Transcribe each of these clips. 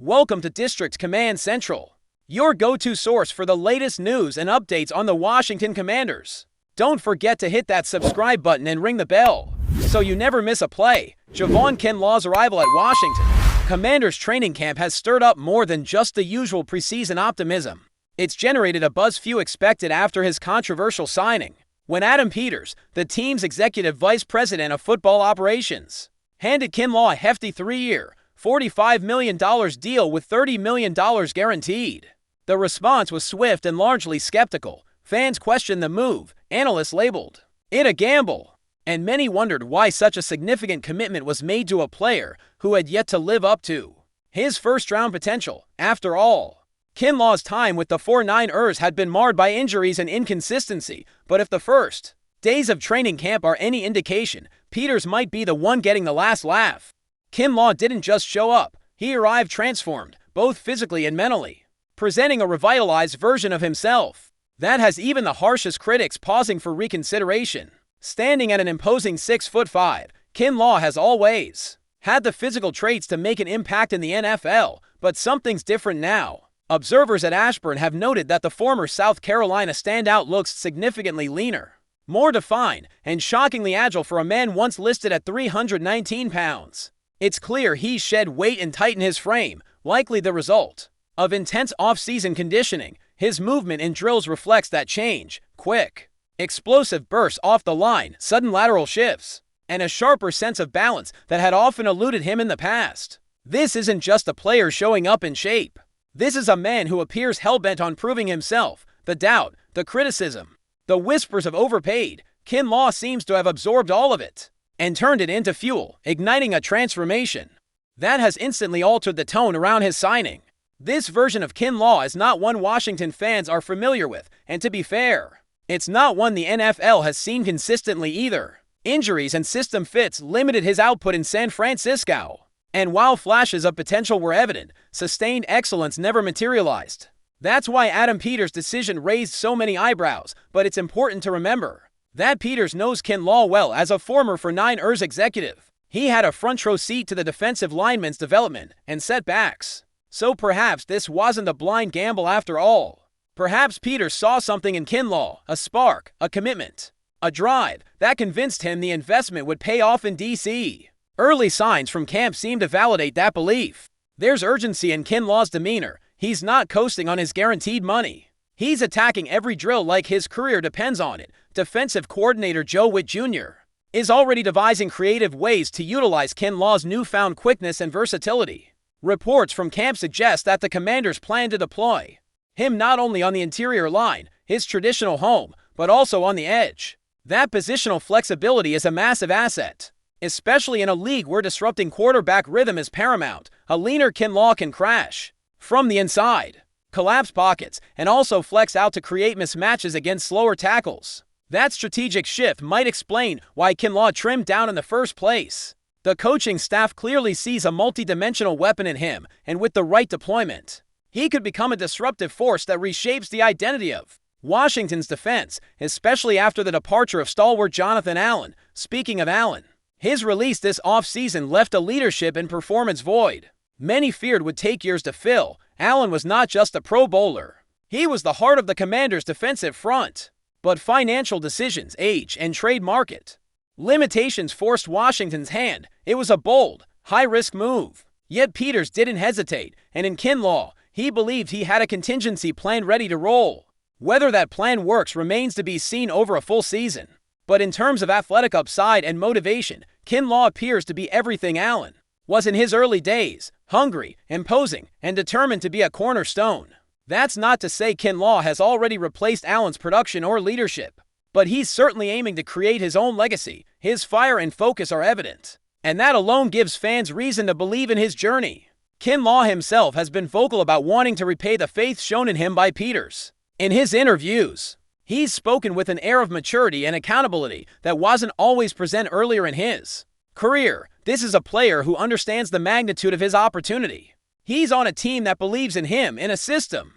Welcome to District Command Central, your go-to source for the latest news and updates on the Washington Commanders. Don't forget to hit that subscribe button and ring the bell, so you never miss a play. Javon Kinlaw's arrival at Washington Commanders training camp has stirred up more than just the usual preseason optimism. It's generated a buzz few expected after his controversial signing, when Adam Peters, the team's executive vice president of football operations, handed Kinlaw a hefty 3-year, $45 million deal with $30 million guaranteed. The response was swift and largely skeptical. Fans questioned the move, analysts labeled it a gamble, and many wondered why such a significant commitment was made to a player who had yet to live up to his first-round potential. After all, Kinlaw's time with the 49ers had been marred by injuries and inconsistency, but if the first days of training camp are any indication, Peters might be the one getting the last laugh. Kinlaw didn't just show up, he arrived transformed, both physically and mentally, presenting a revitalized version of himself that has even the harshest critics pausing for reconsideration. Standing at an imposing 6'5", Kinlaw has always had the physical traits to make an impact in the NFL, but something's different now. Observers at Ashburn have noted that the former South Carolina standout looks significantly leaner, more defined, and shockingly agile for a man once listed at 319 pounds. It's clear he's shed weight and tightened his frame, likely the result of intense off-season conditioning. His movement in drills reflects that change: quick, explosive bursts off the line, sudden lateral shifts, and a sharper sense of balance that had often eluded him in the past. This isn't just a player showing up in shape. This is a man who appears hell-bent on proving himself. The doubt, the criticism, the whispers of overpaid, Kinlaw seems to have absorbed all of it and turned it into fuel, igniting a transformation that has instantly altered the tone around his signing. This version of Kinlaw is not one Washington fans are familiar with, and to be fair, it's not one the NFL has seen consistently either. Injuries and system fits limited his output in San Francisco, and while flashes of potential were evident, sustained excellence never materialized. That's why Adam Peters' decision raised so many eyebrows, but it's important to remember that Peters knows Kinlaw well. As a former 49ers executive, he had a front-row seat to the defensive lineman's development and setbacks. So perhaps this wasn't a blind gamble after all. Perhaps Peters saw something in Kinlaw, a spark, a commitment, a drive that convinced him the investment would pay off in D.C. Early signs from camp seem to validate that belief. There's urgency in Kinlaw's demeanor. He's not coasting on his guaranteed money. He's attacking every drill like his career depends on it. Defensive coordinator Joe Witt Jr. is already devising creative ways to utilize Kinlaw's newfound quickness and versatility. Reports from camp suggest that the Commanders plan to deploy him not only on the interior line, his traditional home, but also on the edge. That positional flexibility is a massive asset, especially in a league where disrupting quarterback rhythm is paramount. A leaner Kinlaw can crash from the inside, collapse pockets, and also flex out to create mismatches against slower tackles. That strategic shift might explain why Kinlaw trimmed down in the first place. The coaching staff clearly sees a multi-dimensional weapon in him, and with the right deployment, he could become a disruptive force that reshapes the identity of Washington's defense, especially after the departure of stalwart Jonathan Allen. Speaking of Allen, his release this offseason left a leadership and performance void many feared would take years to fill. Allen was not just a Pro Bowler. He was the heart of the Commanders' defensive front. But financial decisions, age, and trade market limitations forced Washington's hand. It was a bold, high-risk move. Yet Peters didn't hesitate, and in Kinlaw, he believed he had a contingency plan ready to roll. Whether that plan works remains to be seen over a full season. But in terms of athletic upside and motivation, Kinlaw appears to be everything Allen was in his early days: hungry, imposing, and determined to be a cornerstone. That's not to say Kinlaw has already replaced Allen's production or leadership, but he's certainly aiming to create his own legacy. His fire and focus are evident, and that alone gives fans reason to believe in his journey. Kinlaw himself has been vocal about wanting to repay the faith shown in him by Peters. In his interviews, he's spoken with an air of maturity and accountability that wasn't always present earlier in his career. This is a player who understands the magnitude of his opportunity. He's on a team that believes in him, in a system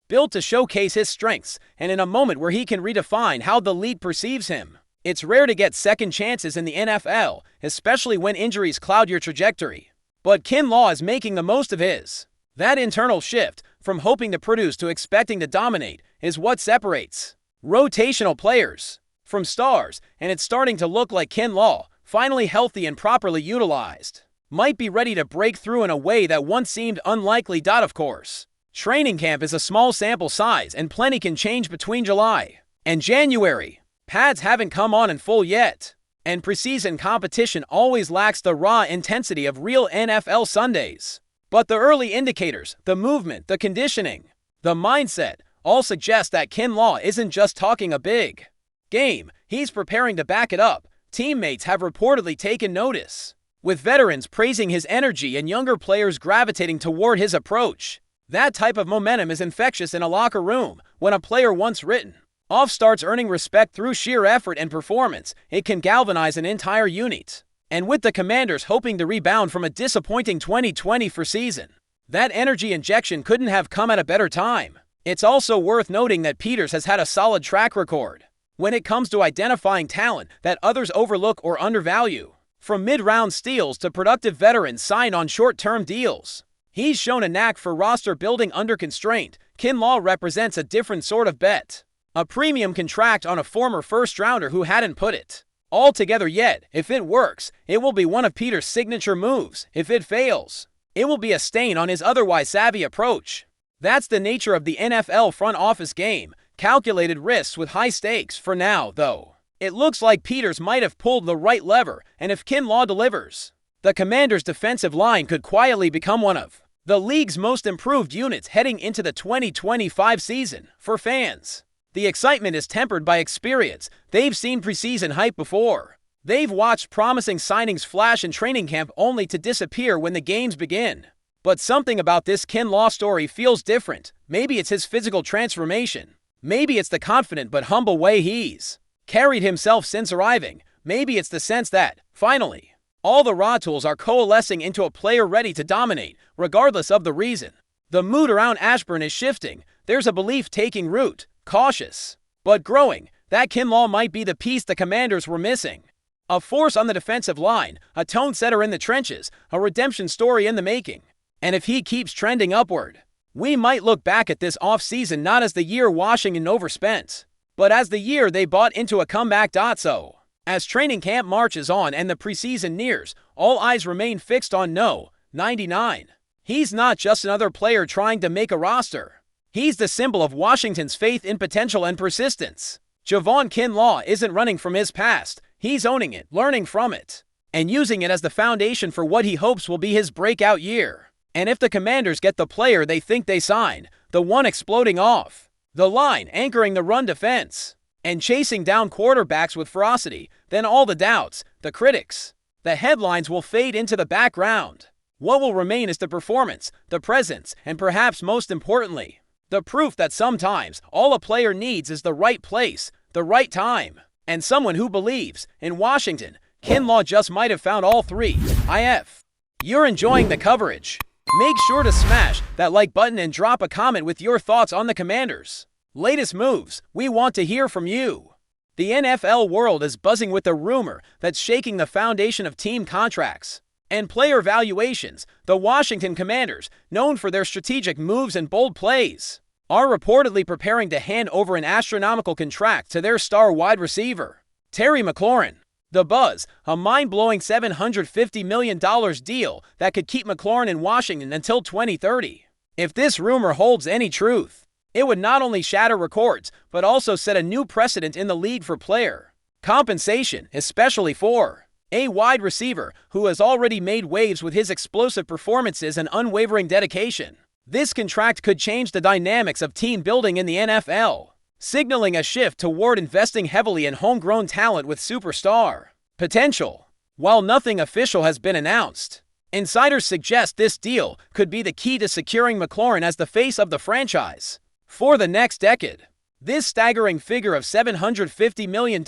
built to showcase his strengths, and in a moment where he can redefine how the league perceives him. It's rare to get second chances in the NFL, especially when injuries cloud your trajectory. But Kinlaw is making the most of his That internal shift, from hoping to produce to expecting to dominate, is what separates rotational players from stars, and it's starting to look like Kinlaw, finally healthy and properly utilized, might be ready to break through in a way that once seemed unlikely. Of course, training camp is a small sample size and plenty can change between July and January. Pads haven't come on in full yet, and preseason competition always lacks the raw intensity of real NFL Sundays. But the early indicators, the movement, the conditioning, the mindset, all suggest that Kinlaw isn't just talking a big game, he's preparing to back it up. Teammates have reportedly taken notice, with veterans praising his energy and younger players gravitating toward his approach. That type of momentum is infectious in a locker room. When a player once written off starts earning respect through sheer effort and performance, it can galvanize an entire unit. And with the Commanders hoping to rebound from a disappointing 2024 season, that energy injection couldn't have come at a better time. It's also worth noting that Peters has had a solid track record when it comes to identifying talent that others overlook or undervalue. From mid-round steals to productive veterans signed on short-term deals, he's shown a knack for roster building under constraint. Kinlaw represents a different sort of bet, a premium contract on a former first-rounder who hadn't put it all together yet. If it works, it will be one of Peters' signature moves. If it fails, it will be a stain on his otherwise savvy approach. That's the nature of the NFL front office game. Calculated risks with high stakes. For now, though, it looks like Peters might have pulled the right lever, and if Kinlaw delivers, the Commanders' defensive line could quietly become one of the league's most improved units heading into the 2025 season. For fans, the excitement is tempered by experience. They've seen preseason hype before. They've watched promising signings flash in training camp only to disappear when the games begin. But something about this Kinlaw story feels different. Maybe it's his physical transformation. Maybe it's the confident but humble way he's carried himself since arriving. Maybe it's the sense that, finally, all the raw tools are coalescing into a player ready to dominate, regardless of the reason. The mood around Ashburn is shifting. There's a belief taking root, cautious but growing, that Kinlaw might be the piece the Commanders were missing. A force on the defensive line, a tone setter in the trenches, a redemption story in the making. And if he keeps trending upward, we might look back at this offseason not as the year Washington overspent, but as the year they bought into a comeback. So, as training camp marches on and the preseason nears, all eyes remain fixed on No. 99. He's not just another player trying to make a roster. He's the symbol of Washington's faith in potential and persistence. Javon Kinlaw isn't running from his past. He's owning it, learning from it, and using it as the foundation for what he hopes will be his breakout year. And if the Commanders get the player they think they signed, the one exploding off the line, anchoring the run defense, and chasing down quarterbacks with ferocity, then all the doubts, the critics, the headlines will fade into the background. What will remain is the performance, the presence, and perhaps most importantly, the proof that sometimes all a player needs is the right place, the right time, and someone who believes. In Washington, Kinlaw just might have found all three. If you're enjoying the coverage, make sure to smash that like button and drop a comment with your thoughts on the Commanders' latest moves. We want to hear from you. The NFL world is buzzing with the rumor that's shaking the foundation of team contracts and player valuations. The Washington Commanders, known for their strategic moves and bold plays, are reportedly preparing to hand over an astronomical contract to their star wide receiver, Terry McLaurin. The buzz, a mind-blowing $750 million deal that could keep McLaurin in Washington until 2030. If this rumor holds any truth, it would not only shatter records, but also set a new precedent in the league for player compensation, especially for a wide receiver who has already made waves with his explosive performances and unwavering dedication. This contract could change the dynamics of team building in the NFL, signaling a shift toward investing heavily in homegrown talent with superstar potential. While nothing official has been announced, insiders suggest this deal could be the key to securing McLaurin as the face of the franchise for the next decade. This staggering figure of $750 million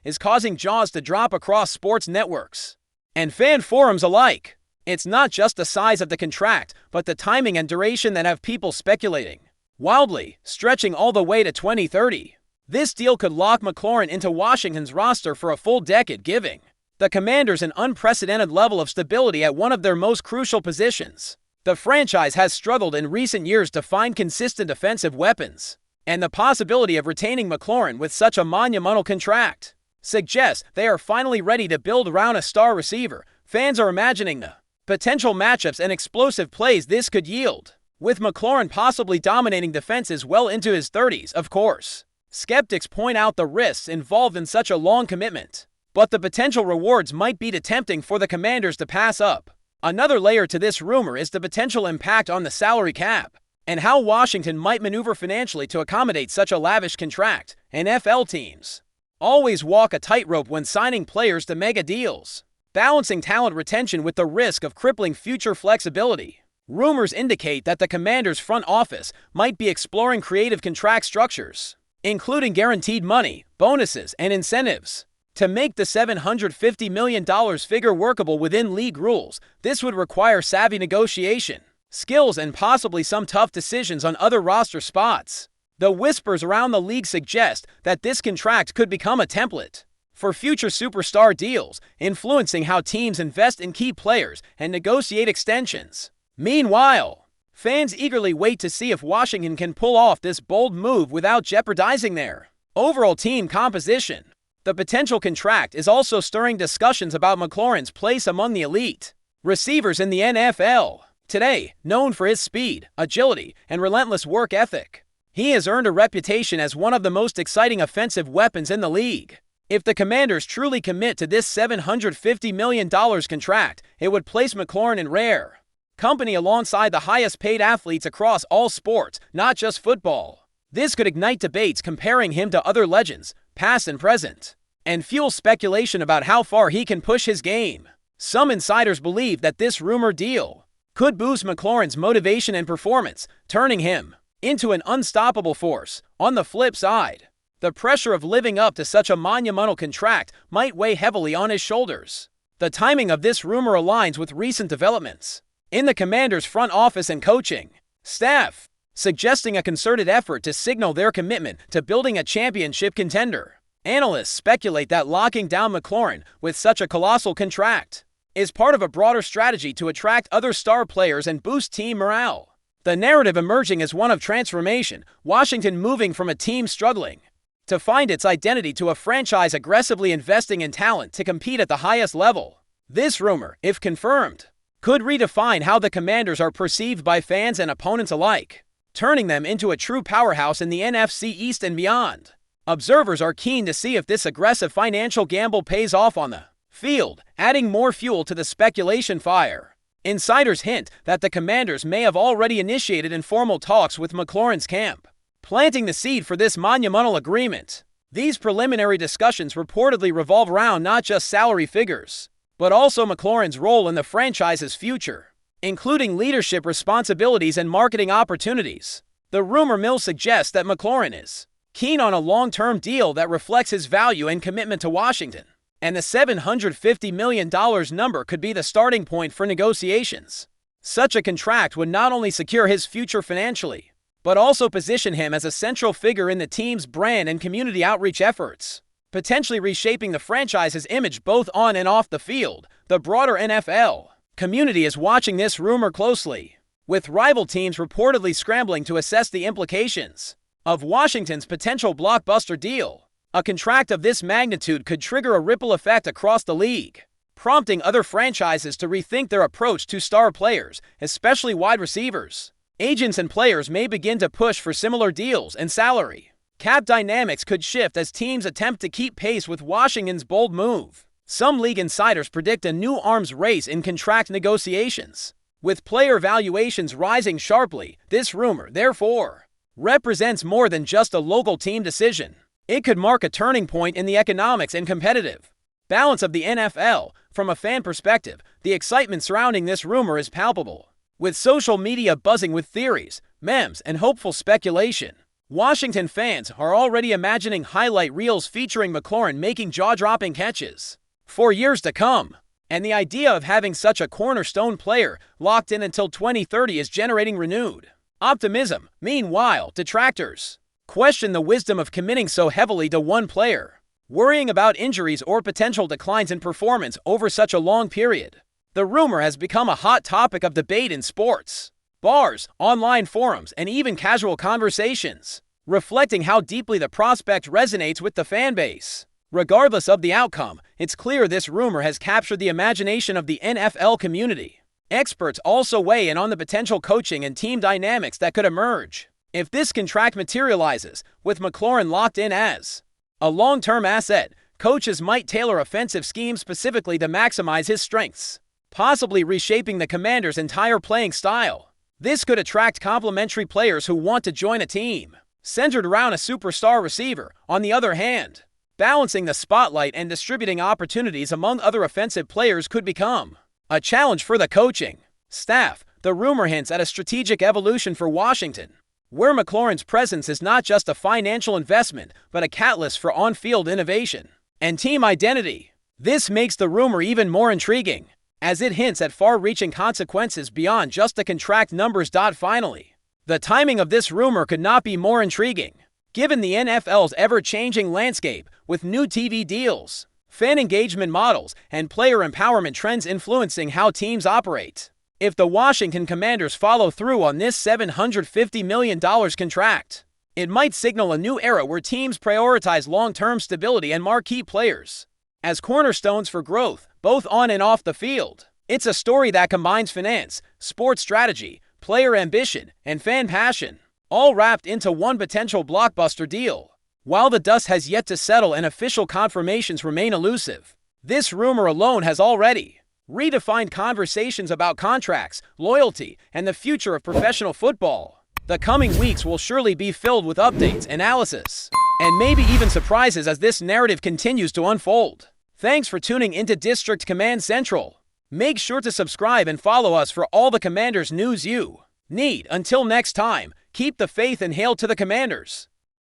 is causing jaws to drop across sports networks and fan forums alike. It's not just the size of the contract, but the timing and duration that have people speculating wildly, stretching all the way to 2030. This deal could lock McLaurin into Washington's roster for a full decade, giving the Commanders an unprecedented level of stability at one of their most crucial positions. The franchise has struggled in recent years to find consistent offensive weapons, and the possibility of retaining McLaurin with such a monumental contract suggests they are finally ready to build around a star receiver. Fans are imagining the potential matchups and explosive plays this could yield, with McLaurin possibly dominating defenses well into his 30s, of course. Skeptics point out the risks involved in such a long commitment, but the potential rewards might be too tempting for the Commanders to pass up. Another layer to this rumor is the potential impact on the salary cap, and how Washington might maneuver financially to accommodate such a lavish contract. NFL teams always walk a tightrope when signing players to mega deals, balancing talent retention with the risk of crippling future flexibility. Rumors indicate that the Commanders' front office might be exploring creative contract structures, including guaranteed money, bonuses, and incentives, to make the $750 million figure workable within league rules. This would require savvy negotiation skills and possibly some tough decisions on other roster spots. The whispers around the league suggest that this contract could become a template for future superstar deals, influencing how teams invest in key players and negotiate extensions. Meanwhile, fans eagerly wait to see if Washington can pull off this bold move without jeopardizing their overall team composition. The potential contract is also stirring discussions about McLaurin's place among the elite receivers in the NFL. Today, known for his speed, agility, and relentless work ethic, he has earned a reputation as one of the most exciting offensive weapons in the league. If the Commanders truly commit to this $750 million contract, it would place McLaurin in rare company alongside the highest-paid athletes across all sports, not just football. This could ignite debates comparing him to other legends, past and present, and fuel speculation about how far he can push his game. Some insiders believe that this rumored deal could boost McLaurin's motivation and performance, turning him into an unstoppable force. On the flip side, the pressure of living up to such a monumental contract might weigh heavily on his shoulders. The timing of this rumor aligns with recent developments in the Commanders' front office and coaching staff, suggesting a concerted effort to signal their commitment to building a championship contender. Analysts speculate that locking down McLaurin with such a colossal contract is part of a broader strategy to attract other star players and boost team morale. The narrative emerging is one of transformation, Washington moving from a team struggling to find its identity to a franchise aggressively investing in talent to compete at the highest level. This rumor, if confirmed, could redefine how the Commanders are perceived by fans and opponents alike, turning them into a true powerhouse in the NFC East and beyond. Observers are keen to see if this aggressive financial gamble pays off on the field, adding more fuel to the speculation fire. Insiders hint that the Commanders may have already initiated informal talks with McLaurin's camp, planting the seed for this monumental agreement. These preliminary discussions reportedly revolve around not just salary figures, but also McLaurin's role in the franchise's future, including leadership responsibilities and marketing opportunities. The rumor mill suggests that McLaurin is keen on a long-term deal that reflects his value and commitment to Washington, and the $750 million number could be the starting point for negotiations. Such a contract would not only secure his future financially, but also position him as a central figure in the team's brand and community outreach efforts, potentially reshaping the franchise's image both on and off the field. The broader NFL community is watching this rumor closely, with rival teams reportedly scrambling to assess the implications of Washington's potential blockbuster deal. A contract of this magnitude could trigger a ripple effect across the league, prompting other franchises to rethink their approach to star players, especially wide receivers. Agents and players may begin to push for similar deals, and salary cap dynamics could shift as teams attempt to keep pace with Washington's bold move. Some league insiders predict a new arms race in contract negotiations, with player valuations rising sharply. This rumor, therefore, represents more than just a local team decision. It could mark a turning point in the economics and competitive balance of the NFL. From a fan perspective, the excitement surrounding this rumor is palpable, with social media buzzing with theories, memes, and hopeful speculation. Washington fans are already imagining highlight reels featuring McLaurin making jaw-dropping catches for years to come, and the idea of having such a cornerstone player locked in until 2030 is generating renewed optimism. Meanwhile, detractors question the wisdom of committing so heavily to one player, worrying about injuries or potential declines in performance over such a long period. The rumor has become a hot topic of debate in sports, bars, online forums, and even casual conversations, reflecting how deeply the prospect resonates with the fan base. Regardless of the outcome, it's clear this rumor has captured the imagination of the NFL community. Experts also weigh in on the potential coaching and team dynamics that could emerge if this contract materializes, with McLaurin locked in as a long-term asset. Coaches might tailor offensive schemes specifically to maximize his strengths, possibly reshaping the Commanders' entire playing style. This could attract complementary players who want to join a team centered around a superstar receiver. On the other hand, balancing the spotlight and distributing opportunities among other offensive players could become a challenge for the coaching staff. The rumor hints at a strategic evolution for Washington, where McLaurin's presence is not just a financial investment, but a catalyst for on-field innovation and team identity. This makes the rumor even more intriguing, as it hints at far-reaching consequences beyond just the contract numbers. Finally, the timing of this rumor could not be more intriguing, given the NFL's ever-changing landscape with new TV deals, fan engagement models, and player empowerment trends influencing how teams operate. If the Washington Commanders follow through on this $750 million contract, it might signal a new era where teams prioritize long-term stability and marquee players as cornerstones for growth, both on and off the field. It's a story that combines finance, sports strategy, player ambition, and fan passion, all wrapped into one potential blockbuster deal. While the dust has yet to settle and official confirmations remain elusive, this rumor alone has already redefined conversations about contracts, loyalty, and the future of professional football. The coming weeks will surely be filled with updates, analysis, and maybe even surprises as this narrative continues to unfold. Thanks for tuning into District Command Central. Make sure to subscribe and follow us for all the Commanders news you need. Until next time, keep the faith and hail to the Commanders.